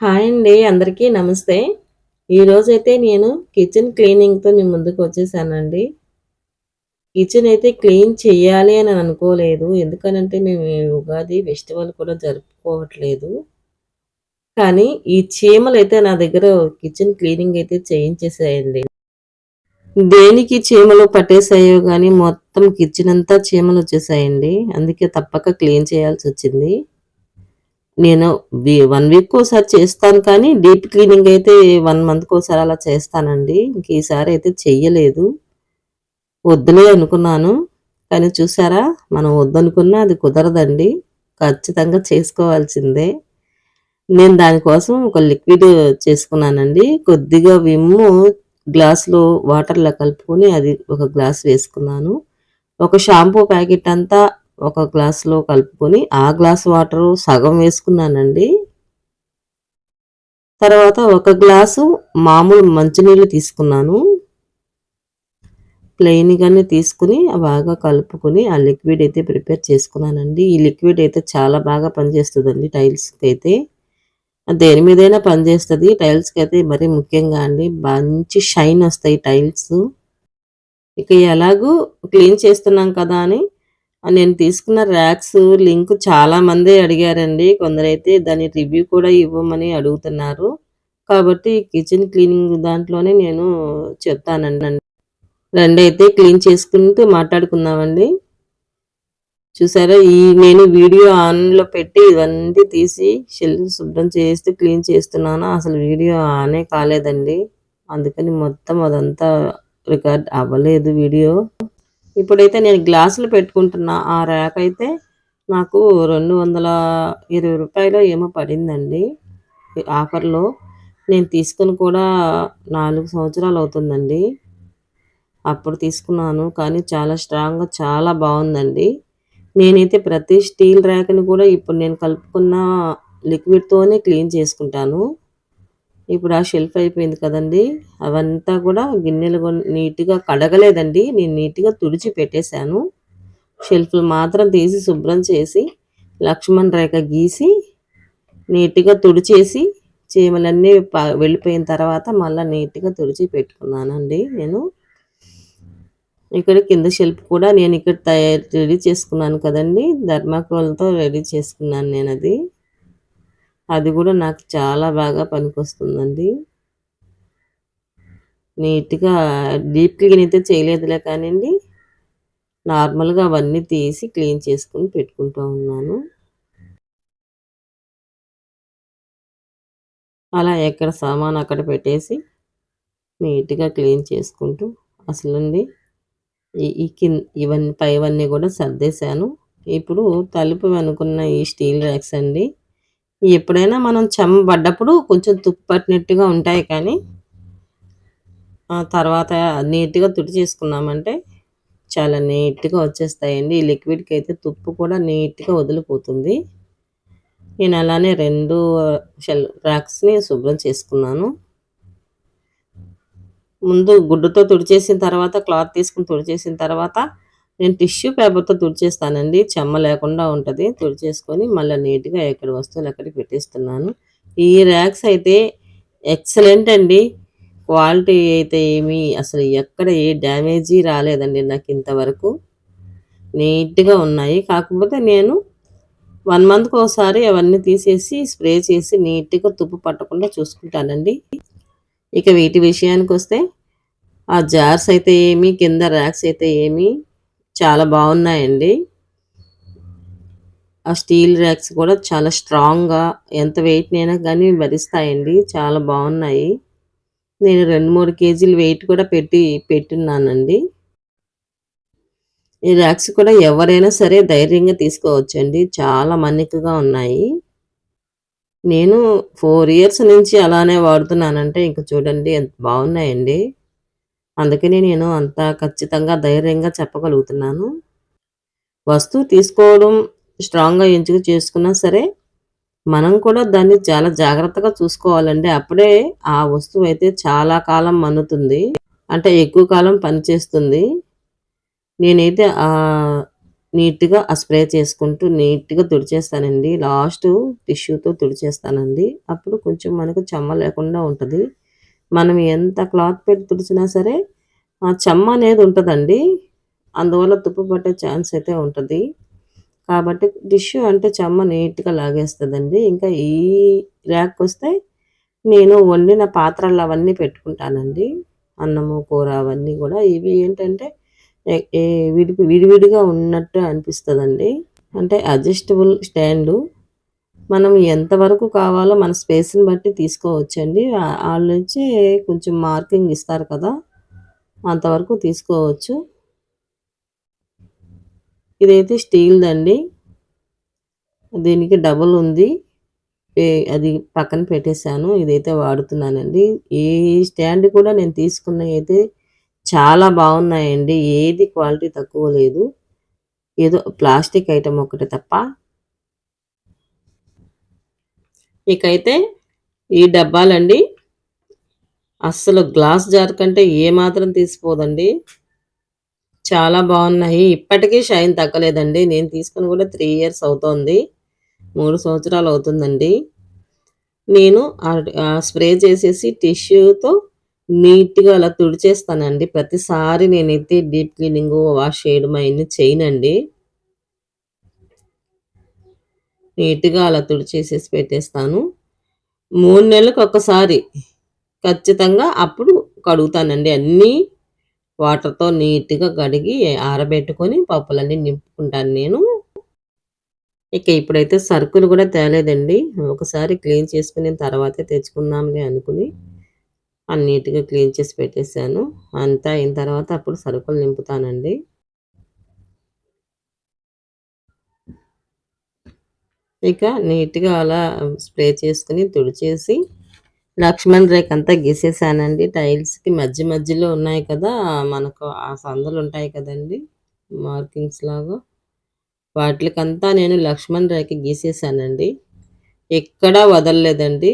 Hi అండి. అందరికీ నమస్తే. ఈరోజైతే నేను కిచెన్ క్లీనింగ్‌తో మీ ముందుకు వచ్చేసానండి. కిచెన్ అయితే క్లీన్ చెయ్యాలి అని అనుకోలేదు. ఎందుకనంటే మేము ఈ ఉగాది ఫెస్టివల్ కూడా జరుపుకోవట్లేదు. కానీ ఈ చీమలైతే నా దగ్గర కిచెన్ క్లీనింగ్ అయితే చేయించేసాయండి. దేనికి చీమలు పట్టేసాయో గానీ మొత్తం కిచెన్ అంతా చీమలొచ్చేసాయండి. అందుకే తప్పక క్లీన్ చేయాల్సొచ్చింది. నేను 1 వీక్‌కోసారి చేస్తాను కానీ, డీప్ క్లీనింగ్ అయితే 1 మంత్‌కోసారి అలా చేస్తానండి. ఇంక ఈసారయితే చెయ్యలేదు. వద్దులే అనుకున్నాను. కానీ చూసారా? మనం వద్దనుకున్నా అది కుదరదండి. ఖచ్చితంగా చేసుకోవాల్సిందే. నేను దానికోసం ఒక లిక్విడ్ చేసుకున్నానండి. కొద్దిగా విమ్ము గ్లాస్‌లో వాటర్‌లో కలుపుకొని అది ఒక గ్లాస్ వేసుకున్నాను. ఒక షాంపూ ప్యాకెట్ అంతా ఒక గ్లాస్‌లో కలుపుకొని, ఆ గ్లాస్ వాటరు సగం వేసుకున్నానండి. తర్వాత ఒక గ్లాసు మామూలు మంచినీళ్ళు తీసుకున్నాను. ప్లెయిన్‌గానే తీసుకొని బాగా కలుపుకొని ఆ లిక్విడ్ అయితే ప్రిపేర్ చేసుకున్నానండి. ఈ లిక్విడ్ అయితే చాలా బాగా పనిచేస్తదండి టైల్స్‌కైతే. దేని మీదైనా పనిచేస్తది. టైల్స్‌కైతే మరీ ముఖ్యంగా అండి. మంచి షైన్ ఒస్తాయి టైల్స్. ఇక ఎలాగూ క్లీన్ చేస్తున్నాం కదా అని నేను తీసుకున్న ర్యాక్స్ లింక్ చాలామందే అడిగారండి. కొందరైతే దాని రివ్యూ కూడా ఇవ్వమని అడుగుతున్నారు. కాబట్టి కిచెన్ క్లీనింగ్ దాంట్లోనే నేను చెప్తానండి. రండైతే క్లీన్ చేసుకుంటూ మాట్లాడుకుందామండి. చూసారా నేను వీడియో ఆన్‌లో పెట్టి ఇవన్నీ తీసి షెల్ఫ్ శుభ్రం చేస్తూ క్లీన్ చేస్తున్నాను. అసలు వీడియో ఆనే కాలేదండి. అందుకని మొత్తం అదంతా రికార్డ్ అవ్వలేదు వీడియో. ఇప్పుడైతే నేను గ్లాసులు పెట్టుకుంటున్న ఆ ర్యాక్ అయితే నాకు రూ. 220 ఏమో పడిందండి. ఆఫర్‌లో. నేను తీసుకొని కూడా 4 సంవత్సరాలు అవుతుందండి. అప్పుడు తీసుకున్నాను. కానీ చాలా స్ట్రాంగ్‌గా చాలా బావుందండి. నేనైతే ప్రతి స్టీల్ ర్యాక్‌ని కూడా ఇప్పుడు నేను కలుపుకున్న లిక్విడ్‌తోనే క్లీన్ చేసుకుంటాను. ఇప్పుడు ఆ షెల్ఫ్ అయిపోయింది కదండీ! అవంతా కూడా గిన్నెలు నీట్‌గా కడగలేదండి. నేను నీట్‌గా తుడిచి పెట్టేశాను. షెల్ఫ్‌లు మాత్రం తీసి శుభ్రం చేసి, లక్ష్మణ్ రేఖ గీసి, నీట్‌గా తుడిచేసి, చీమలన్నీ వెళ్ళిపోయిన తర్వాత మళ్ళా నీట్‌గా తుడిచి పెట్టుకున్నానండి నేను. ఇక్కడ కింద షెల్ఫ్ కూడా నేను ఇక్కడ రెడీ చేసుకున్నాను కదండీ! థర్మాకోల్‌తో రెడీ చేసుకున్నాను నేనది. అది గూడా నాకు చాలా బాగా పనికొస్తుందండి. నీట్‌గా డీప్ క్లీన్ అయితే చేయలేదులే కానియండి. నార్మల్‌గా అవన్నీ తీసి క్లీన్ చేసుకొని పెట్టుకుంటూ ఉన్నాను. అలా ఎక్కడ సామాను అక్కడ పెట్టేసి నీట్‌గా క్లీన్ చేసుకుంటూ అసలండి ఈ ఈ ఇవన్నీ పైవన్నీ గూడా సర్దేశాను. ఇప్పుడు తలుపు వెనుకున్న ఈ స్టీల్ ర్యాక్స్ అండి. ఎప్పుడైనా మనం చెమ్మ పడ్డప్పుడు కొంచెం తుప్పు పట్టినట్టుగా ఉంటాయి కానీ, తర్వాత నీట్‌గా తుడిచేసుకున్నామంటే చాలా నీట్‌గా వచ్చేస్తాయండి. ఈ లిక్విడ్‌కైతే తుప్పు కూడా నీట్‌గా వదిలిపోతుంది. నేను అలానే 2 ర్యాక్స్‌ని శుభ్రం చేసుకున్నాను. ముందు గుడ్డతో తుడిచేసిన తర్వాత క్లాత్ తీసుకొని తుడిచేసిన తర్వాత నేను టిష్యూ పేపర్‌తో తుడిచేస్తానండి. చెమ్మ లేకుండా ఉంటది. తుడిచేసుకొని మళ్ళా నీట్‌గా ఎక్కడ వస్తువులు అక్కడికి పెట్టేస్తున్నాను. ఈ ర్యాక్స్ అయితే ఎక్సలెంట్ అండి. క్వాలిటీ అయితే ఏమి అసలు ఎక్కడ ఏ డ్యామేజీ రాలేదండి నాకింతవరకు. నీట్‌గా ఉన్నాయి. కాకపోతే నేను 1 మంత్‌కోసారి అవన్నీ తీసేసి స్ప్రే చేసి నీట్‌గా తుప్పు పట్టకుండా చూసుకుంటానండి. ఇక వీటి విషయానికొస్తే ఆ జార్స్ అయితే ఏమి, కింద ర్యాక్స్ అయితే ఏమి చాలా బావున్నాయండి. ఆ స్టీల్ ర్యాక్స్ కూడా చాలా స్ట్రాంగ్‌గా ఎంత వెయిట్‌నైనా గానీ భరిస్తాయండి. చాలా బావున్నాయి. నేను 2, 3 కేజీలు వెయిట్ కూడా పెట్టున్నానండి. ఈ ర్యాక్స్ కూడా ఎవరైనా సరే ధైర్యంగా తీసుకోవచ్చండి. చాలా మన్నికగా ఉన్నాయి. నేను 4 ఇయర్స్ నుంచి అలానే వాడుతున్నానంటే ఇంక చూడండి ఎంత బావున్నాయండి. అందుకనే నేను అంత ఖచ్చితంగా ధైర్యంగా చెప్పగలుగుతున్నాను. వస్తువు తీసుకోవడం స్ట్రాంగ్‌గా ఎంచుక చేసుకున్నా సరే, మనం కూడా దాన్ని చాలా జాగ్రత్తగా చూసుకోవాలండి. అప్పుడే ఆ వస్తువయితే చాలా కాలం మన్నుతుంది. అంటే ఎక్కువ కాలం పనిచేస్తుంది. నేనైతే నీట్‌గా ఆ స్ప్రే చేసుకుంటూ నీట్‌గా తుడిచేస్తానండి. లాస్టు టిష్యూతో తుడిచేస్తానండి. అప్పుడు కొంచెం మనకు చెమ్మ లేకుండా ఉంటది. మనం ఎంత క్లాత్ పెట్టి తుడిచినా సరే, ఆ చెమ్మ అనేది ఉంటదండి. అందువల్ల తుప్పు పట్టే ఛాన్స్ అయితే ఉంటది. కాబట్టి టిష్యూ అంటే చెమ్మ నీట్‌గా లాగేస్తదండి. ఇంకా ఈ ర్యాక్‌కొస్తే నేను వండిన పాత్రలు అవన్నీ పెట్టుకుంటానండి. అన్నము, కూర అవన్నీ గూడా. ఇవి ఏంటంటే ఎ ఏ విడివిడిగా ఉన్నట్టు అనిపిస్తదండి. అంటే అడ్జస్టబుల్ స్టాండు. మనం ఎంతవరకు కావాలో మన స్పేస్‌ని బట్టి తీసుకోవచ్చండి. ఆళ్ళొచ్చి కొంచెం మార్కింగ్ ఇస్తారు కదా! అంతవరకు తీసుకోవచ్చు. ఇదైతే స్టీల్‌దండి. దీనికి డబుల్ ఉంది. ఏ అది పక్కన పెట్టేసాను. ఇదైతే వాడుతున్నానండి. ఈ స్టాండ్ కూడా నేను తీసుకున్నయయితే చాలా బావున్నాయండి. ఏది క్వాలిటీ తక్కువ లేదు. ఏదో ప్లాస్టిక్ ఐటెమ్ ఒకటి తప్ప. ఇకైతే ఈ డబ్బాలండి అస్సలు గ్లాస్ జార్ కంటే ఏమాత్రం తీసిపోదండి. చాలా బావున్నాయి. ఇప్పటికీ షైన్ తగ్గలేదండి. నేను తీసుకొని కూడా 3 ఇయర్స్ అవుతోంది. 3 సంవత్సరాలవుతుందండి. నేను స్ప్రే చేసేసి టిష్యూతో నీట్‌గా అలా తుడిచేస్తానండి. ప్రతిసారి నేనైతే డీప్ క్లీనింగు, వాష్ చేయడం అయన్నీ చేయనండి. నీట్‌గా అలా తుడిచేసేసి పెట్టేస్తాను. 3 నెలలకొకసారి ఖచ్చితంగా అప్పుడు కడుగుతానండి. అన్నీ వాటర్‌తో నీట్‌గా కడిగి ఆరబెట్టుకొని పప్పులన్నీ నింపుకుంటాను నేను. ఇక ఇప్పుడైతే సరుకులు గూడా తేలేదండి. ఒకసారి క్లీన్ చేసుకున్న తర్వాతే తెచ్చుకుందాంలే అనుకుని నీట్‌గా క్లీన్ చేసి పెట్టేసాను. అంతా అయిన తర్వాత అప్పుడు సరుకులు నింపుతానండి. ఇక నీట్‌గా అలా స్ప్రే చేసుకొని, తుడిచేసి లక్ష్మణ్ రేఖంతా గీసేసానండి. టైల్స్‌కి మధ్య మధ్యలో ఉన్నాయి కదా! మనకు ఆ సందులుంటాయి కదండీ! మార్కింగ్స్ లాగా. వాటిలకంతా నేను లక్ష్మణ్ రేఖ గీసేసానండి. ఎక్కడా వదలలేదండి.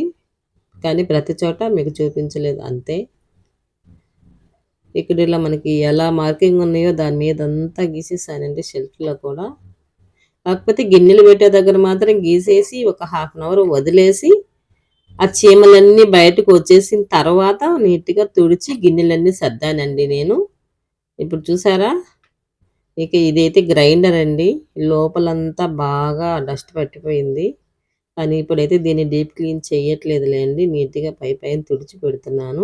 కానీ ప్రతి చోట మీకు చూపించలేదు అంతే. ఇక్కడ ఇలా మనకి ఎలా మార్కింగ్ ఉన్నాయో దాని మీదంతా గీసేసానండి షెల్ఫ్‌లో కూడా. కాకపోతే గిన్నెలు పెట్టే దగ్గర మాత్రం గీసేసి ఒక హాఫ్ అన్ అవర్ వదిలేసి, ఆ చీమలన్నీ బయటకు వచ్చేసిన తర్వాత నీట్‌గా తుడిచి గిన్నెలన్నీ సర్దానండి నేను. ఇప్పుడు చూసారా? ఇక ఇదైతే గ్రైండర్ అండి. లోపలంతా బాగా డస్ట్ పట్టిపోయింది. కానీ ఇప్పుడైతే దీన్ని డీప్ క్లీన్ చేయట్లేదులేండి. నీట్‌గా పైన తుడిచి పెడుతున్నాను.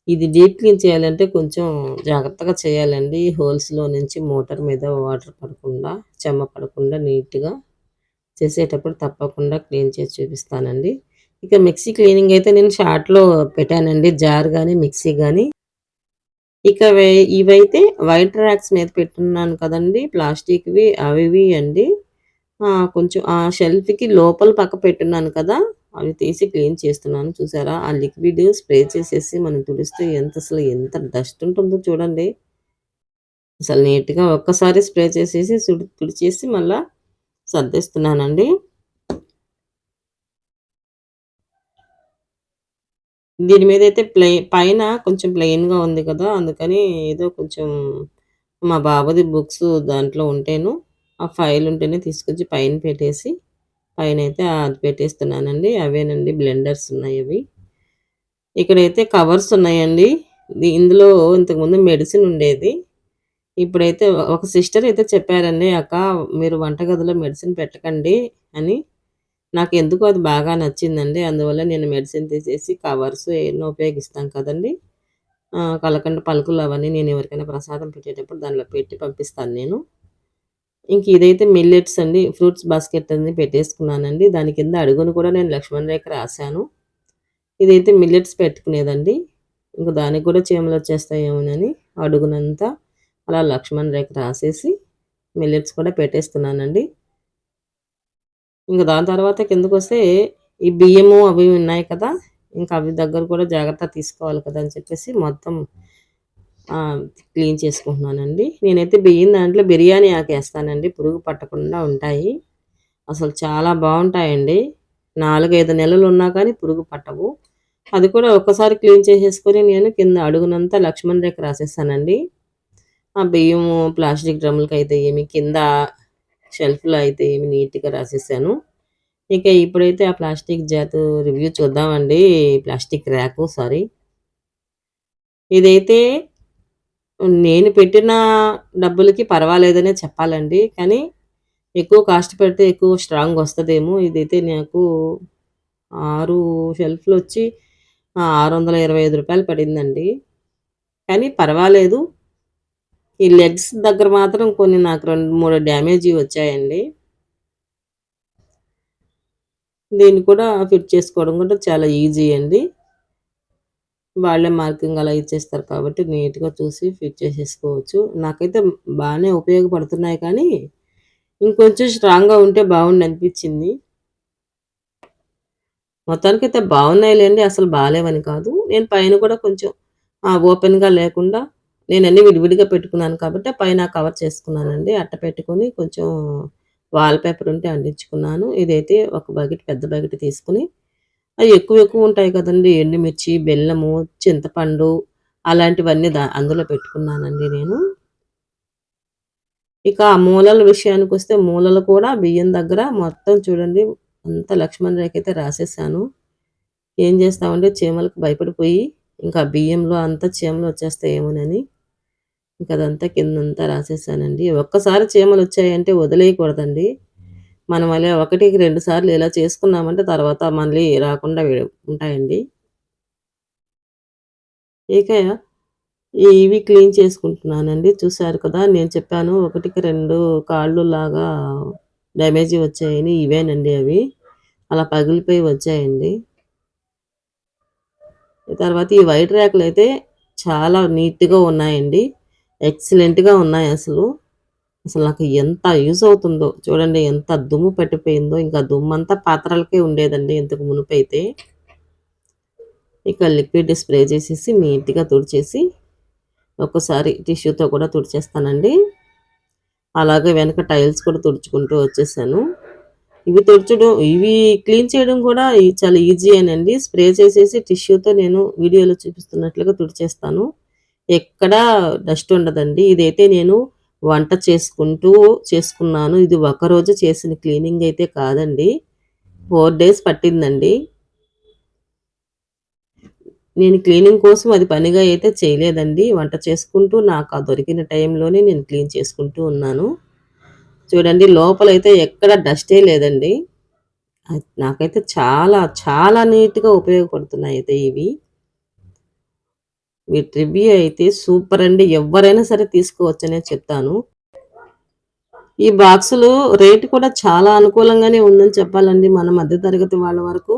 ఇది డీప్ క్లీన్ చేయాలంటే కొంచెం జాగ్రత్తగా చేయాలండి. హోల్స్‌లో నుంచి మోటార్ మీద వాటర్ పడకుండా, చెమ్మ పడకుండా నీట్‌గా చేసేటప్పుడు తప్పకుండా క్లీన్ చేసి చూపిస్తానండి. ఇక మిక్సీ క్లీనింగ్ అయితే నేను షార్ట్‌లో పెట్టానండి. జార్ గాని, మిక్సీ గాని. ఇక ఇవైతే వైట్ ర్యాక్స్ మీద పెట్టున్నాను కదండీ! ప్లాస్టిక్‌వి అవివి అండి. కొంచెం ఆ షెల్ఫ్‌కి లోపల పక్క పెట్టున్నాను కదా! అవి తీసి క్లీన్ చేస్తున్నాను. చూసారా? ఆ లిక్విడ్ స్ప్రే చేసేసి మనం తుడిస్తే ఎంత డస్ట్ ఉంటుందో చూడండి. అసలు నీట్‌గా ఒక్కసారి స్ప్రే చేసేసి తుడిచేసి మళ్ళా సర్దేస్తున్నానండి. దీని మీదయితే పైన కొంచెం ప్లెయిన్‌గా ఉంది కదా! అందుకని ఏదో కొంచెం మా బాబుది బుక్స్ దాంట్లో ఉంటేను, ఆ ఫైల్ ఉంటేనే తీసుకొచ్చి పైన పెట్టేసి, పైనైతే అది పెట్టేస్తున్నానండి. అవేనండి బ్లెండర్స్ ఉన్నాయవి. ఇక్కడైతే కవర్స్ ఉన్నాయండి. ఇందులో ఇంతకుముందు మెడిసిన్ ఉండేది. ఇప్పుడైతే ఒక సిస్టర్ అయితే చెప్పారండి, "అక్క మీరు వంటగదిలో మెడిసిన్ పెట్టకండి" అని. నాకెందుకో అది బాగా నచ్చిందండి. అందువల్ల నేను మెడిసిన్ తీసేసి కవర్స్ ఎన్నో ఉపయోగిస్తాం కదండీ! కలకండ పలుకులు అవన్నీ నేను ఎవరికైనా ప్రసాదం పెట్టేటప్పుడు దానిలో పెట్టి పంపిస్తాను నేను. ఇంక ఇదైతే మిల్లెట్స్ అండి. ఫ్రూట్స్ బాస్కెట్ అని పెట్టేసుకున్నానండి. దాని కింద అడుగున కూడా నేను లక్ష్మణ్ రేఖ రాశాను. ఇదైతే మిల్లెట్స్ పెట్టుకునేదండి. ఇంక దానికి కూడా చీమలొచ్చేస్తాయేమోనని అడుగునంతా అలా లక్ష్మణ్ రేఖ రాసేసి మిల్లెట్స్ కూడా పెట్టేస్తున్నానండి. ఇంక దాని తర్వాత కిందకొస్తే ఈ బియ్యము అవి ఉన్నాయి కదా! ఇంకా అవి దగ్గర కూడా జాగ్రత్త తీసుకోవాలి కదా! అని చెప్పేసి మొత్తం క్లీన్ చేసుకుంటున్నానండి. నేనైతే బియ్యం దాంట్లో బిర్యానీ ఆకేస్తానండి. పురుగు పట్టకుండా ఉంటాయి. అసలు చాలా బావుంటాయండి. 4, 5 నెలలున్నా కానీ పురుగు పట్టవు. అది కూడా ఒక్కసారి క్లీన్ చేసేసుకొని నేను కింద అడుగునంతా లక్ష్మణ్ రేఖ రాసేసానండి. ఆ బియ్యము ప్లాస్టిక్ డ్రమ్ములకైతే ఏమి, కింద షెల్ఫ్‌లో అయితే ఏమి నీట్‌గా రాసేసాను. ఇక ఇప్పుడైతే ఆ ప్లాస్టిక్ జాతు రివ్యూ చూద్దామండి. Plastic rack sorry. ఇదైతే నేను పెట్టిన డబ్బులకి పర్వాలేదనే చెప్పాలండి. కానీ ఎక్కువ కాస్ట్ పెడితే ఎక్కువ స్ట్రాంగ్ వస్తదేమో. ఇదైతే నాకు 6 షెల్ఫ్‌లొచ్చి రూ. 625 పడిందండి. కానీ పర్వాలేదు. ఈ లెగ్స్ దగ్గర మాత్రం కొన్ని నాకు 2, 3 డ్యామేజ్‌వి వచ్చాయండి. దీన్ని కూడా ఫిట్ చేసుకోవడం కూడా చాలా ఈజీ అండి. వాళ్ళే మార్కింగ్ అలా ఇచ్చేస్తారు కాబట్టి నీట్‌గా చూసి ఫిట్ చేసేసుకోవచ్చు. నాకైతే బానే ఉపయోగపడుతున్నాయి కానీ, ఇంకొంచెం స్ట్రాంగ్‌గా ఉంటే బావుండనిపించింది. మొత్తానికైతే బావున్నాయిలెండి. అసలు బాలేవని కాదు. నేను పైన కూడా కొంచెం ఓపెన్‌గా లేకుండా నేనన్నీ విడివిడిగా పెట్టుకున్నాను కాబట్టి, పైన కవర్ చేసుకున్నానండి. అట్ట పెట్టుకొని కొంచెం వాల్ పేపర్ ఉంటే అంటించుకున్నాను. ఇదైతే ఒక బకెట్, పెద్ద బకెట్ తీసుకొని అయి ఎక్కువ ఎక్కువ ఉంటాయి కదండీ! ఎండుమిర్చి, బెల్లము, చింతపండు అలాంటివన్నీ అందులో పెట్టుకున్నానండి నేను. ఇక ఆ మూలల విషయానికొస్తే మూలలు కూడా బియ్యం దగ్గర మొత్తం చూడండి అంతా లక్ష్మణ రేఖయితే రాసేసాను. ఏం చేస్తామంటే చీమలకు భయపడిపోయి ఇంకా బియ్యంలో అంతా చీమలొచ్చేస్తాయేమోనని ఇంక అదంతా కిందంతా రాసేసానండి. ఒక్కసారి చీమలొచ్చాయంటే వదిలేయకూడదండి. మనం అలా ఒకటికి 2 సార్లు ఇలా చేసుకున్నామంటే తర్వాత మళ్ళీ రాకుండా ఉంటాయండి. ఇక ఇవి క్లీన్ చేసుకుంటున్నానండి. చూసారు కదా! నేను చెప్పాను ఒకటికి 2 కాళ్ళు లాగా డ్యామేజ్‌వి వచ్చాయని. ఇవేనండి అవి. అలా పగిలిపోయి వచ్చాయండి. తర్వాత ఈ వైట్ ర్యాకులయితే చాలా నీట్‌గా ఉన్నాయండి. ఎక్సలెంట్‌గా ఉన్నాయసలు. అసలు నాకు ఎంత యూజ్ అవుతుందో చూడండి ఎంత దుమ్ము పట్టిపోయిందో. ఇంకా దుమ్మంతా పాత్రలకే ఉండేదండి ఇంతకు మునుపైతే. ఇక లిక్విడ్ స్ప్రే చేసేసి నీట్‌గా తుడిచేసి ఒక్కసారి టిష్యూతో కూడా తుడిచేస్తానండి. అలాగే వెనక టైల్స్ కూడా తుడుచుకుంటూ వచ్చేసాను. ఇవి క్లీన్ చేయడం కూడా చాలా ఈజీయేనండి. స్ప్రే చేసేసి టిష్యూతో నేను వీడియోలో చూపిస్తున్నట్లుగా తుడిచేస్తాను. ఎక్కడా డస్ట్ ఉండదండి. ఇదైతే నేను వంట చేసుకున్నాను. ఇది ఒకరోజు చేసిన క్లీనింగ్ అయితే కాదండి. 4 డేస్ పట్టిందండి. నేను క్లీనింగ్ కోసం అది పనిగా అయితే చేయలేదండి. వంట చేసుకుంటూ నాకు ఆ దొరికిన టైంలోనే నేను క్లీన్ చేసుకుంటూ ఉన్నాను. చూడండి లోపలైతే ఎక్కడ డస్టే లేదండి. నాకైతే చాలా, చాలా నీట్‌గా ఉపయోగపడుతున్నాయయితే ఇవి. వీటి రివ్యూ అయితే సూపరండి. ఎవ్వరైనా సరే తీసుకోవచ్చనే చెప్తాను. ఈ బాక్సులు రేట్ కూడా చాలా అనుకూలంగానే ఉందని చెప్పాలండి మన మధ్య తరగతి వాళ్ళ వరకు.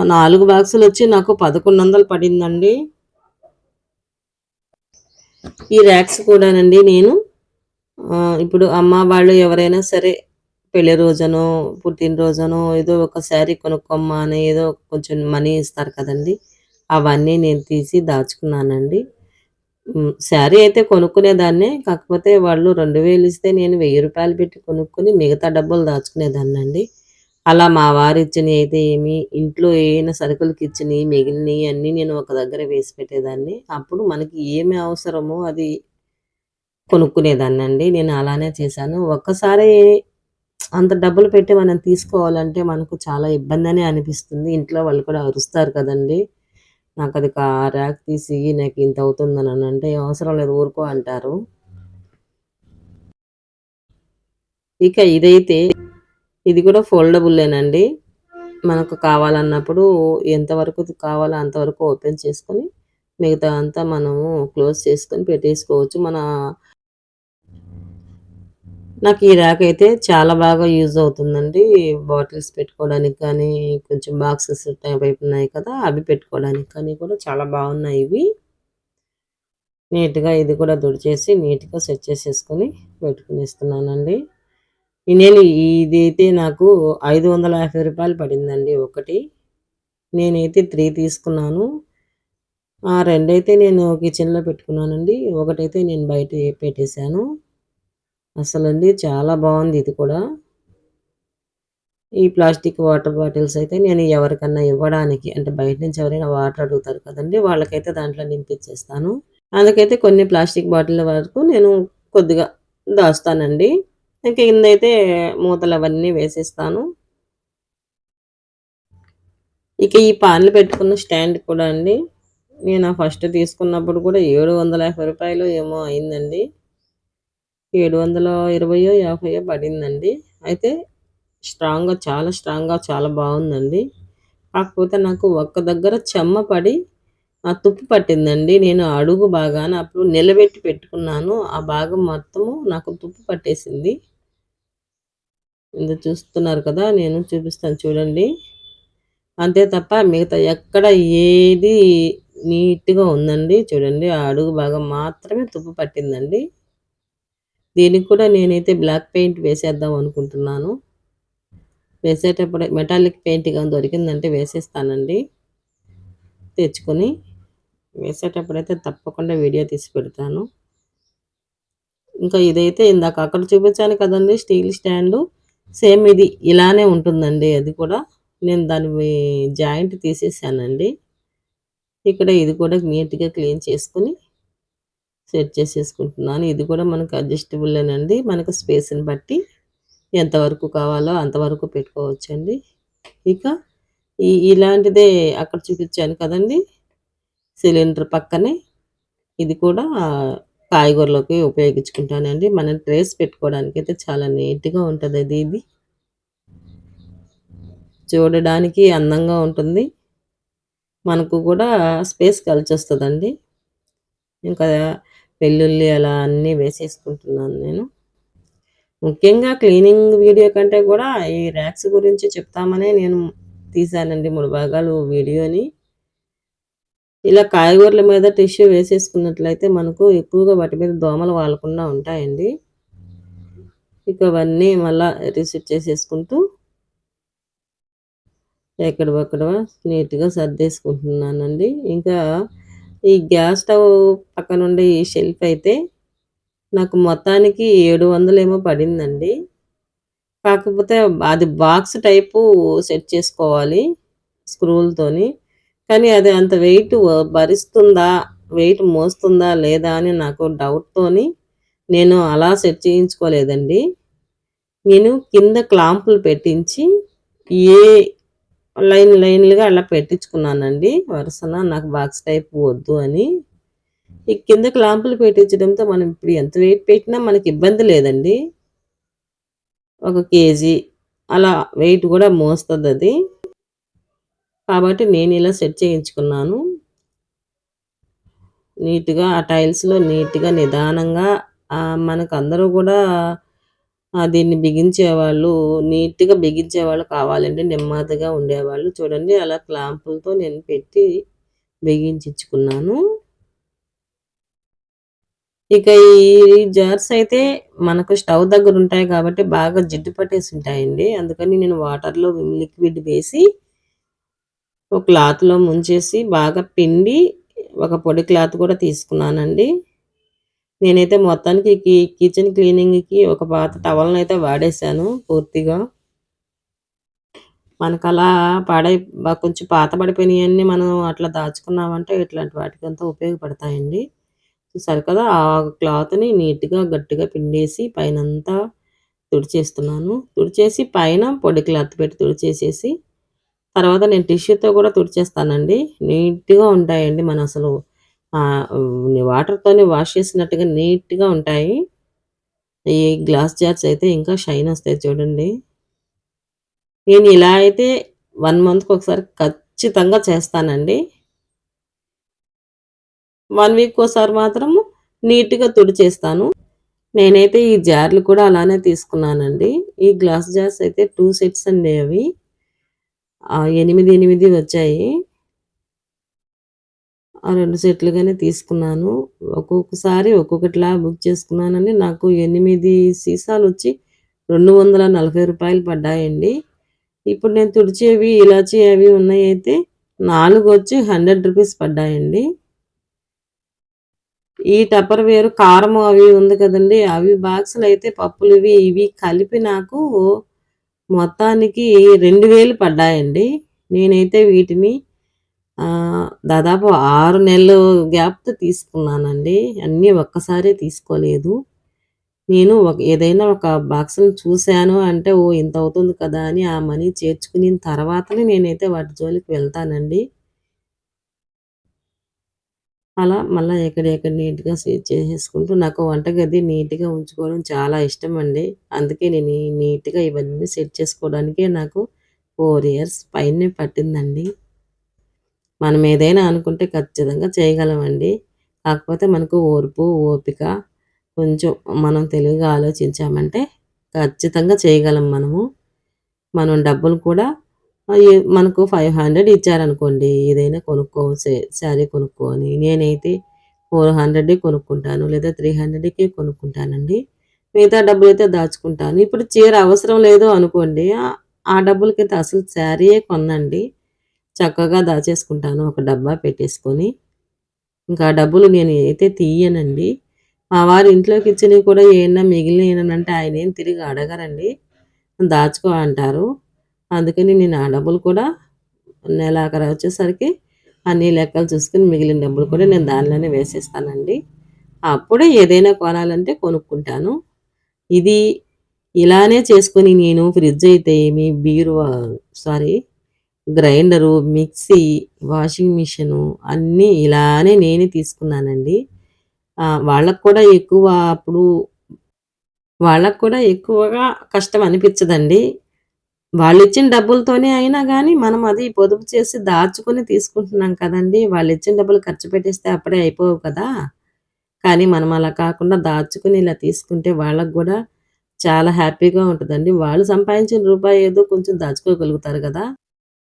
4 బాక్సులొచ్చి నాకు 1100 పడిందండి. ఈ ర్యాక్స్ కూడానండి నేను ఇప్పుడు అమ్మ వాళ్ళు ఎవరైనా సరే పెళ్లి రోజనో, పుట్టినరోజనో ఏదో ఒక శారీ కొనుక్కోమ్మా అని ఏదో కొంచెం మనీ ఇస్తారు కదండీ! అవన్నీ నేను తీసి దాచుకున్నానండి. శారీ అయితే కొనుక్కునేదాన్నే. కాకపోతే వాళ్ళు 2000 ఇస్తే నేను రూ. 1000 పెట్టి కొనుక్కొని మిగతా డబ్బులు దాచుకునేదాన్నండి. అలా మా వారిచ్చినయి అయితే ఏమి, ఇంట్లో ఏయైనా సరుకులకిచ్చినియి, మిగిలినయి అన్నీ నేను ఒక దగ్గర వేసి పెట్టేదాన్ని. అప్పుడు మనకి ఏమి అవసరమో అది కొనుక్కునేదాన్నండి. నేను అలానే చేశాను. ఒక్కసారి అంత డబ్బులు పెట్టి మనం తీసుకోవాలంటే మనకు చాలా ఇబ్బందనే అనిపిస్తుంది. ఇంట్లో వాళ్ళు కూడా అరుస్తారు కదండీ! నాకది ర్యాక్ తీసి నాకింత అవుతుందననంటే, "అవసరం లేదు ఊరుకో" అంటారు. ఇక ఇదైతే ఇది కూడా ఫోల్డబుల్లేనండి. మనకు కావాలన్నప్పుడు ఎంతవరకు కావాలో అంతవరకు ఓపెన్ చేసుకొని, మిగతా అంతా మనము క్లోజ్ చేసుకొని పెట్టేసుకోవచ్చు. నాకు ఈ ర్యాక్ అయితే చాలా బాగా యూజ్ అవుతుందండి. బాటిల్స్ పెట్టుకోవడానికి కానీ, కొంచెం బాక్సెస్ టైప్ ఉన్నాయి కదా! అవి పెట్టుకోవడానికి కానీ కూడా చాలా బాగున్నాయి ఇవి. నీట్‌గా ఇది కూడా తుడిచేసి నీట్‌గా సెట్ చేసేసుకొని పెట్టుకునేస్తున్నానండి. ఇదైతే నాకు రూ. 550 పడిందండి ఒకటి. నేనైతే 3 తీసుకున్నాను. ఆ రెండైతే నేను కిచెన్‌లో పెట్టుకున్నానండి. ఒకటైతే నేను బయట పెట్టేశాను. అసలండి చాలా బావుంది ఇది కూడా. ఈ ప్లాస్టిక్ వాటర్ బాటిల్స్ అయితే నేను ఎవరికన్నా ఇవ్వడానికి అంటే బయట నుంచి ఎవరైనా వాటర్ అడుగుతారు కదండీ! వాళ్ళకైతే దాంట్లో నింపిచ్చేస్తాను. అందుకైతే కొన్ని ప్లాస్టిక్ బాటిళ్ళ వరకు నేను కొద్దిగా దాస్తానండి. ఇంక కిందైతే మూతలవన్నీ వేసేస్తాను. ఇక ఈ పాన్లు పెట్టుకున్న స్టాండ్ కూడా అండి, నేను ఫస్ట్ తీసుకున్నప్పుడు కూడా రూ. 750 ఏమో అయిందండి. 720 50 పడిందండి. అయితే చాలా స్ట్రాంగ్‌గా చాలా బావుందండి. కాకపోతే నాకు ఒక్క దగ్గర చెమ్మ పడి తుప్పు పట్టిందండి. నేను అడుగు భాగాన అప్పుడు నిలబెట్టి పెట్టుకున్నాను. ఆ భాగం మొత్తము నాకు తుప్పు పట్టేసింది. చూస్తున్నారు కదా! నేను చూపిస్తాను చూడండి. అంతే తప్ప మిగతా ఎక్కడ ఏది నీట్‌గా ఉందండి. చూడండి ఆ అడుగు భాగం మాత్రమే తుప్పు పట్టిందండి. దీనికి కూడా నేనైతే బ్లాక్ పెయింట్ వేసేద్దాం అనుకుంటున్నాను. వేసేటప్పుడే మెటాలిక్ పెయింట్ గాని దొరికిందంటే వేసేస్తానండి తెచ్చుకొని. వేసేటప్పుడైతే తప్పకుండా వీడియో తీసి పెడతాను. ఇంకా ఇదైతే ఇందాక అక్కడ చూపించాను కదండీ స్టీల్ స్టాండు. సేమ్ ఇది ఇలానే ఉంటుందండి అది కూడా. నేను దాని జాయింట్ తీసేసానండి. ఇక్కడ ఇది కూడా నీట్‌గా క్లీన్ చేసుకొని సెట్ చేసేసుకుంటున్నాను. ఇది కూడా మనకు అడ్జస్టబులేనండి. మనకు స్పేస్‌ని బట్టి ఎంతవరకు కావాలో అంతవరకు పెట్టుకోవచ్చండి. ఇక ఇలాంటిదే అక్కడ చూపించాను కదండీ! సిలిండర్ పక్కనే ఇది కూడా కాయగూరలోకి ఉపయోగించుకుంటానండి. మనం ట్రేస్ పెట్టుకోవడానికైతే చాలా నీట్‌గా ఉంటదది ఇది. చూడడానికి అందంగా ఉంటుంది. మనకు కూడా స్పేస్ కలిసొస్తదండి. ఇంకా వెల్లుల్లి అలా అన్నీ వేసేసుకుంటున్నాను నేను. ముఖ్యంగా క్లీనింగ్ వీడియో కంటే కూడా ఈ ర్యాక్స్ గురించి చెప్తామనే నేను తీశానండి 3 భాగాలు వీడియోని. ఇలా కాయగూరల మీద టిష్యూ వేసేసుకున్నట్లయితే మనకు ఎక్కువగా వాటి మీద దోమలు వాలకుండా ఉంటాయండి. ఇక అవన్నీ మళ్ళా రీసెట్ చేసేసుకుంటూ ఎక్కడివక్కడ నీట్‌గా సర్దేసుకుంటున్నానండి. ఇంకా ఈ గ్యాస్ స్టవ్ పక్కనుండే ఈ షెల్ఫ్ అయితే నాకు మొత్తానికి 700 ఏమో పడిందండి. కాకపోతే అది బాక్స్ టైపు సెట్ చేసుకోవాలి స్క్రూలతోని. కానీ అది అంత వెయిట్ భరిస్తుందా? వెయిట్ మోస్తుందా? లేదా? అని నాకు డౌట్‌తోని నేను అలా సెట్ చేయించుకోలేదండి. నేను కింద క్లాంపులు పెట్టించి ఏ లైన్‌లుగా అలా పెట్టించుకున్నానండి వరుసన. నాకు బాక్స్ టైప్ వద్దు అని. ఈ కింద క్లాంపులు పెట్టించడంతో మనం ఇప్పుడు ఎంత వెయిట్ పెట్టినా మనకి ఇబ్బంది లేదండి. ఒక కేజీ అలా వెయిట్ గూడా మోస్తదది. కాబట్టి నేనిలా సెట్ చేయించుకున్నాను. నీట్‌గా ఆ టైల్స్‌లో నీట్‌గా నిదానంగా మనకందరూ గూడా దీన్ని బిగించేవాళ్ళు, నీట్‌గా బిగించేవాళ్ళు కావాలండి. నెమ్మదిగా ఉండేవాళ్ళు. చూడండి అలా క్లాంపులతో నేను పెట్టి బిగించిచ్చుకున్నాను. ఇక ఈ జార్స్ అయితే మనకు స్టవ్ దగ్గరుంటాయి కాబట్టి బాగా జిడ్డు పట్టేసుంటాయండి. అందుకని నేను వాటర్‌లో లిక్విడ్ వేసి ఒక క్లాత్‌లో ముంచేసి బాగా పిండి ఒక పొడి క్లాత్ కూడా తీసుకున్నానండి. నేనైతే మొత్తానికి కిచెన్ క్లీనింగ్‌కి ఒక పాత టవల్‌నయితే వాడేశాను పూర్తిగా. మనకలా కొంచెం పాత పడిపోయినయన్నీ మనం అట్లా దాచుకున్నామంటే ఇట్లాంటి వాటికంతా ఉపయోగపడతాయండి. చూసారు కదా! ఆ క్లాత్‌ని నీట్‌గా గట్టిగా పిండేసి పైనంతా తుడిచేస్తున్నాను. తుడిచేసి పైన పొడి క్లాత్ పెట్టి తుడిచేసేసి, తర్వాత నేను టిష్యూతో కూడా తుడిచేస్తానండి. నీట్‌గా ఉంటాయండి. మనం అసలు వాటర్‌తోని వాష్ చేసినట్టుగా నీట్‌గా ఉంటాయి. ఈ గ్లాస్ జార్స్ అయితే ఇంకా షైన్ ఒస్తాయి చూడండి. నేను ఇలా అయితే 1 మంత్‌కొకసారి ఖచ్చితంగా చేస్తానండి. 1 వీక్‌కోసారి మాత్రము నీట్‌గా తుడిచేస్తాను. నేనైతే ఈ జార్లు కూడా అలానే తీసుకున్నానండి. ఈ గ్లాస్ జార్స్ అయితే 2 సెట్స్ అండి అవి. 8, 8 వచ్చాయి. ఆ 2 సెట్లుగానే తీసుకున్నాను. ఒక్కొక్కసారి ఒక్కొక్కటిలా బుక్ చేసుకున్నానండి. నాకు 8 సీసాలొచ్చి రూ. 240 పడ్డాయండి. ఇప్పుడు నేను తుడిచేవి, ఇలాచీ అవి ఉన్నయయితే 4 వచ్చి రూ. 100 పడ్డాయండి. ఈ టప్పర్‌వేర్ కారం అవి ఉంది కదండీ! అవి బాక్సులయితే పప్పులివి, ఇవి కలిపి నాకు మొత్తానికి 2000 పడ్డాయండి. నేనైతే వీటిని దాదాపు 6 నెలలు గ్యాప్‌తో తీసుకున్నానండి. అన్నీ ఒక్కసారే తీసుకోలేదు. నేను ఏదైనా ఒక బాక్స్‌ని చూసాను అంటే, ఓహ్! ఇంతవుతుంది కదా! అని ఆ మనీ చేర్చుకునిన తర్వాతనే నేనైతే వాటి జోలికి వెళ్తానండి. అలా మళ్ళా ఎక్కడెక్కడ నీట్‌గా చేసేసుకుంటూ నాకు వంటగది నీట్‌గా ఉంచుకోవడం చాలా ఇష్టమండి. అందుకే నేను ఈ నీట్‌గా ఇవన్నీ సెట్ చేసుకోవడానికే నాకు 4 ఇయర్స్ పైనే పట్టిందండి. మనం ఏదైనా అనుకుంటే ఖచ్చితంగా చేయగలమండి. కాకపోతే మనకు ఓర్పు, ఓపిక కొంచెం మనం తెలివిగా ఆలోచించామంటే ఖచ్చితంగా చేయగలం మనము. మనం డబ్బులు కూడా మనకు 500 ఇచ్చారనుకోండి. ఏదైనా శారీ కొనుక్కో అని. నేనైతే 400 కొనుక్కుంటాను. లేదా 300కి కొనుక్కుంటానండి. మిగతా డబ్బులైతే దాచుకుంటాను. ఇప్పుడు చీర అవసరం లేదు అనుకోండి. ఆ డబ్బులకైతే అసలు శారీయే కొననండి. చక్కగా దాచేసుకుంటాను. ఒక డబ్బా పెట్టేసుకొని. ఇంకా ఆ డబ్బులు నేను అయితే తీయనండి. మా వారు ఇంట్లోకిచ్చినవి కూడా ఏయన్నా మిగిలినయేనంటే ఆయనేం తిరిగి అడగరండి. దాచుకో అంటారు. అందుకని నేను ఆ డబ్బులు కూడా నెలాఖరు వచ్చేసరికి అన్ని లెక్కలు చూసుకొని మిగిలిన డబ్బులు కూడా నేను దానిలోనే వేసేస్తానండి. అప్పుడే ఏదైనా కొనాలంటే కొనుక్కుంటాను. ఇది ఇలానే చేసుకొని నేను ఫ్రిడ్జ్ అయితే ఏమి sorry grinder, mixie, washing machine అన్నీ ఇలానే నేనే తీసుకున్నానండి. వాళ్ళకి కూడా ఎక్కువ అప్పుడు వాళ్ళకి కూడా ఎక్కువగా కష్టం అనిపిచ్చదండి. వాళ్ళిచ్చిన డబ్బులతోనే అయినా గానీ, మనం అది పొదుపు చేసి దాచుకొని తీసుకుంటున్నాం కదండీ! వాళ్ళిచ్చిన డబ్బులు ఖర్చు పెట్టేస్తే అప్పుడే అయిపోవు కదా! కానీ మనం అలా కాకుండా దాచుకొని ఇలా తీసుకుంటే వాళ్ళకి గూడా చాలా హ్యాపీగా ఉంటదండి. వాళ్ళు సంపాదించిన రూపాయి ఏదో కొంచెం దాచుకోగలుగుతారు గదా!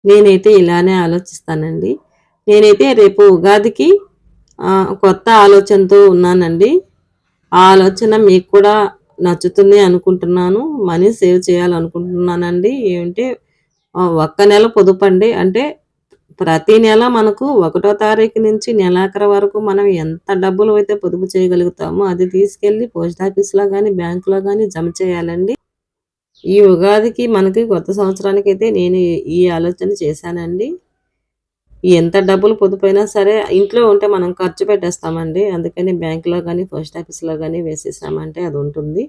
నేనైతే ఇలానే ఆలోచిస్తానండి. నేనైతే రేపు ఉగాదికి కొత్త ఆలోచనతో ఉన్నానండి. ఆ ఆలోచన మీకు కూడా నచ్చుతుంది అనుకుంటున్నాను. మనీ సేవ్ చేయాలనుకుంటున్నానండి. ఏంటే ఒక్క నెల పొదుపండి. అంటే ప్రతి నెల మనకు ఒకటో తారీఖు నుంచి నెలాఖరు వరకు మనం ఎంత డబ్బులు అయితే పొదుపు చేయగలుగుతామో అది తీసుకెళ్ళి పోస్ట్ ఆఫీస్‌లో గాని, బ్యాంక్‌లో గాని జమ చేయాలండి. ఈ ఉగాదికి మనకి కొత్త సంవత్సరానికైతే నేను ఈ ఆలోచన చేశానండి. ఎంత డబ్బులు పొదుపైనా సరే ఇంట్లో ఉంటే మనం ఖర్చు పెట్టేస్తామండి. అందుకని బ్యాంక్‌లో గాని, పోస్ట్ ఆఫీస్‌లో గాని వేసేసామంటే అదుంటుంది.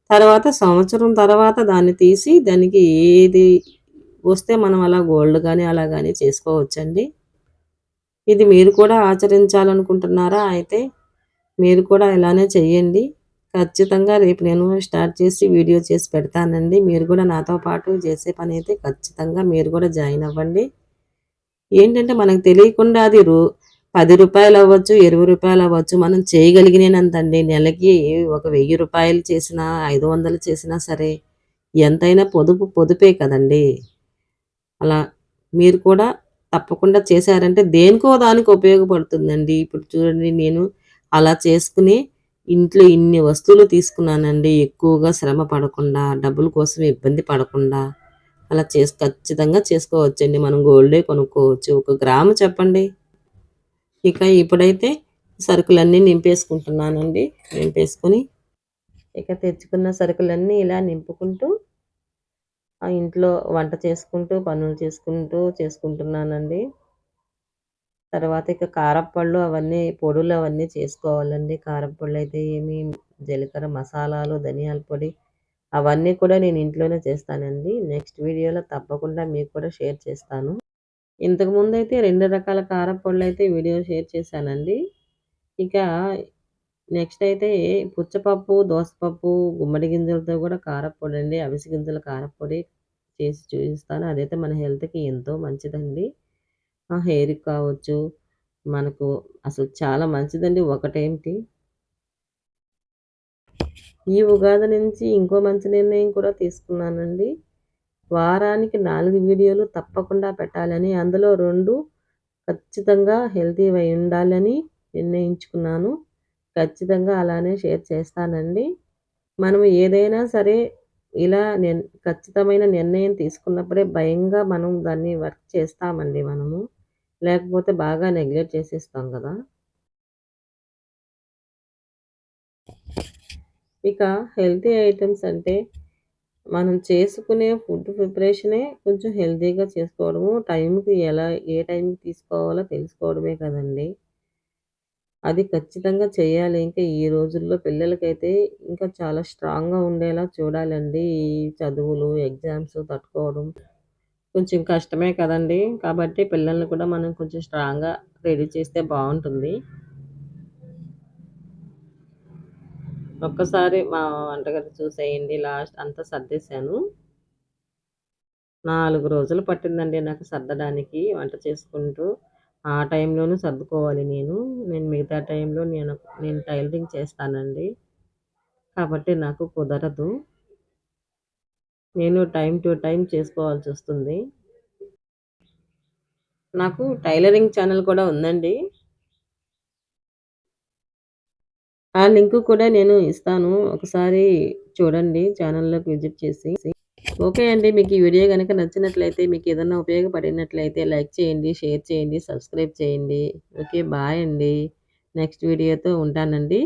తర్వాత సంవత్సరం తర్వాత దాన్ని తీసి దానికి ఏది వస్తే మనం అలా గోల్డ్ గాని, అలా గాని చేసుకోవచ్చండి. ఇది మీరు కూడా ఆచరించాలనుకుంటున్నారా? అయితే మీరు కూడా ఇలానే చెయ్యండి. ఖచ్చితంగా రేపు నేను స్టార్ట్ చేసి వీడియో చేసి పెడతానండి. మీరు కూడా నాతో పాటు చేసే పనైతే ఖచ్చితంగా మీరు కూడా జాయిన్ అవ్వండి. ఏంటంటే మనకు తెలియకుండా అది రూ. 10 అవ్వచ్చు, రూ. 20 అవ్వచ్చు. మనం చేయగలిగినంతండి. నెలకి ఒక రూ. 1000 చేసినా, 500 చేసినా సరే ఎంతైనా పొదుపే కదండీ! అలా మీరు కూడా తప్పకుండా చేశారంటే దేనికో దానికి ఉపయోగపడుతుందండి. ఇప్పుడు చూడండి నేను అలా చేసుకుని ఇంట్లో ఇన్ని వస్తువులు తీసుకున్నానండి. ఎక్కువగా శ్రమ పడకుండా, డబ్బుల కోసం ఇబ్బంది పడకుండా అలా ఖచ్చితంగా చేసుకోవచ్చండి. మనం గోల్డే కొనుక్కోవచ్చు. ఒక గ్రాము చెప్పండి. ఇక ఇప్పుడైతే సరుకులన్నీ నింపేసుకుంటున్నానండి. నింపేసుకొని ఇక తెచ్చుకున్న సరుకులన్నీ ఇలా నింపుకుంటూ ఇంట్లో వంట చేసుకుంటూ, పనులు చేసుకుంటున్నానండి. తర్వాత ఇక కారప్పళ్ళు అవన్నీ పొడులు అవన్నీ చేసుకోవాలండి. కారప్పొళ్ళైతే ఏమి జీలకర్ర, మసాలాలు, ధనియాల పొడి అవన్నీ కూడా నేను ఇంట్లోనే చేస్తానండి. నెక్స్ట్ వీడియోలో తప్పకుండా మీకు కూడా షేర్ చేస్తాను. ఇంతకుముందైతే 2 రకాల కారప్పొళ్ళైతే వీడియో షేర్ చేశానండి. ఇక నెక్స్ట్ అయితే పుచ్చపప్పు, దోసపప్పు, గుమ్మడి గింజలతో కూడా కారప్పొడండి. అవిసె గింజల కారప్పొడి చేసి చూపిస్తాను. అదైతే మన హెల్త్‌కి ఎంతో మంచిదండి. హెయిర్‌కి కావచ్చు, మనకు అసలు చాలా మంచిదండి. ఒకటేంటి, ఈ ఉగాది నుంచి ఇంకో మంచి నిర్ణయం కూడా తీసుకున్నానండి. వారానికి 4 వీడియోలు తప్పకుండా పెట్టాలని, అందులో 2 ఖచ్చితంగా హెల్తీవై ఉండాలని నిర్ణయించుకున్నాను. ఖచ్చితంగా అలానే షేర్ చేస్తానండి. మనం ఏదైనా సరే ఇలా ఖచ్చితమైన నిర్ణయం తీసుకున్నప్పుడే భయంగా మనం దాన్ని వర్క్ చేస్తామండి మనము. లేకపోతే బాగా నెగ్లెక్ట్ చేసేస్తాం గదా! ఇక హెల్తీ ఐటెమ్స్ అంటే మనం చేసుకునే ఫుడ్ ప్రిపరేషనే కొంచెం హెల్తీగా చేసుకోవడము, టైంకి ఏ టైంకి తీసుకోవాలో తెలుసుకోవడమే కదండీ! అది ఖచ్చితంగా చేయాలి. ఇంకా ఈ రోజుల్లో పిల్లలకైతే ఇంకా చాలా స్ట్రాంగ్‌గా ఉండేలా చూడాలండి. ఈ చదువులు, ఎగ్జామ్స్ తట్టుకోవడం కొంచెం కష్టమే కదండీ! కాబట్టి పిల్లల్ని కూడా మనం కొంచెం స్ట్రాంగ్‌గా రెడీ చేస్తే బావుంటుంది. ఒక్కసారి మా వంటగది చూసేయండి. అంతా సర్దేశాను. 4 రోజులు పట్టిందండి నాకు సర్దడానికి వంట చేసుకుంటూ. ఆ టైంలోనూ సర్దుకోవాలి నేను. నేను మిగతా టైంలో నేను టైలరింగ్ చేస్తానండి. కాబట్టి నాకు కుదరదు. నేను టైమ్ టు టైమ్ చేసుకోవాల్సొస్తుంది. నాకు టైలరింగ్ ఛానెల్ కూడా ఉందండి. ఆ లింక్ కూడా నేను ఇస్తాను. ఒకసారి చూడండి ఛానెల్‌లోకి విజిట్ చేసి. ఓకే అండి. మీకు ఈ వీడియో గనక నచ్చినట్లయితే, మీకేదన్నా ఉపయోగపడినట్లయితే లైక్ చేయండి, షేర్ చేయండి, సబ్స్క్రైబ్ చేయండి. ఓకే. బాయ్ అండి. నెక్స్ట్ వీడియోతో ఉంటానండి.